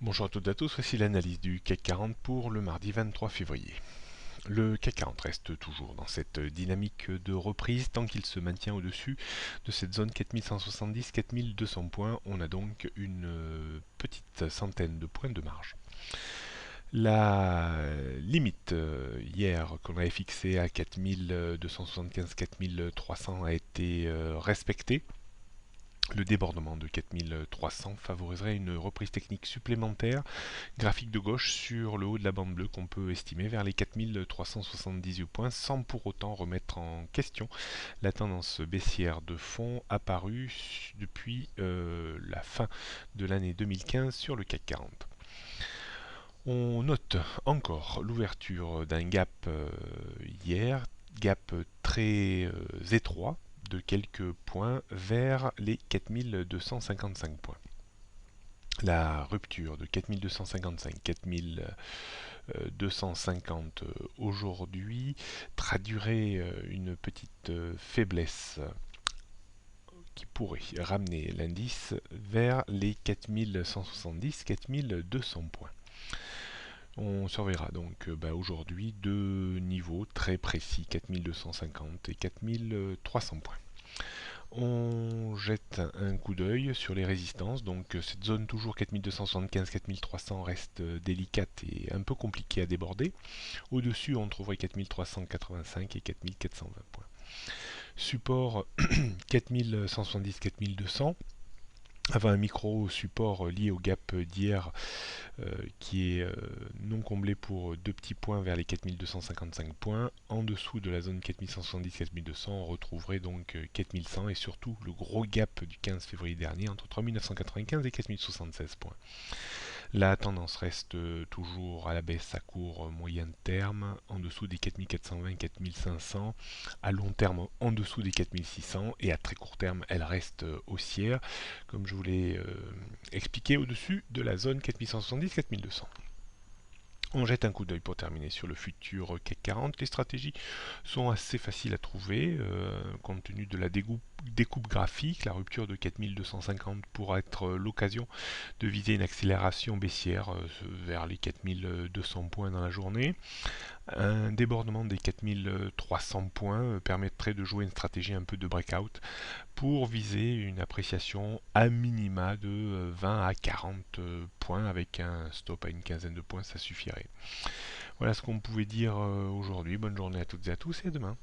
Bonjour à toutes et à tous, voici l'analyse du CAC 40 pour le mardi 23 février. Le CAC 40 reste toujours dans cette dynamique de reprise tant qu'il se maintient au-dessus de cette zone 4170-4200 points. On a donc une petite centaine de points de marge. La limite hier qu'on avait fixée à 4275-4300 a été respectée. Le débordement de 4300 favoriserait une reprise technique supplémentaire, graphique de gauche sur le haut de la bande bleue qu'on peut estimer vers les 4378 points sans pour autant remettre en question la tendance baissière de fond apparue depuis la fin de l'année 2015 sur le CAC 40. On note encore l'ouverture d'un gap hier, gap très étroit de quelques points vers les 4255 points. La rupture de 4255-4250 aujourd'hui traduirait une petite faiblesse qui pourrait ramener l'indice vers les 4170-4200 points. On surveillera donc aujourd'hui deux niveaux très précis, 4250 et 4300 points. On jette un coup d'œil sur les résistances, donc cette zone toujours 4275-4300 reste délicate et un peu compliquée à déborder. Au-dessus on trouverait 4385 et 4420 points. Support 4170-4200. Avant un micro support lié au gap d'hier qui est non comblé pour deux petits points vers les 4255 points. En dessous de la zone 4170-4200, on retrouverait donc 4100 et surtout le gros gap du 15 février dernier entre 3995 et 4076 points. La tendance reste toujours à la baisse à court moyen terme, en dessous des 4420-4500, à long terme en dessous des 4600 et à très court terme elle reste haussière, comme je vous l'ai expliqué au-dessus de la zone 4170-4200. On jette un coup d'œil pour terminer sur le futur CAC 40. Les stratégies sont assez faciles à trouver compte tenu de la découpe graphique. La rupture de 4250 pourra être l'occasion de viser une accélération baissière vers les 4200 points dans la journée. Un débordement des 4300 points permettrait de jouer une stratégie un peu de breakout pour viser une appréciation à minima de 20 à 40 points avec un stop à une quinzaine de points, ça suffirait. Voilà ce qu'on pouvait dire aujourd'hui. Bonne journée à toutes et à tous et à demain.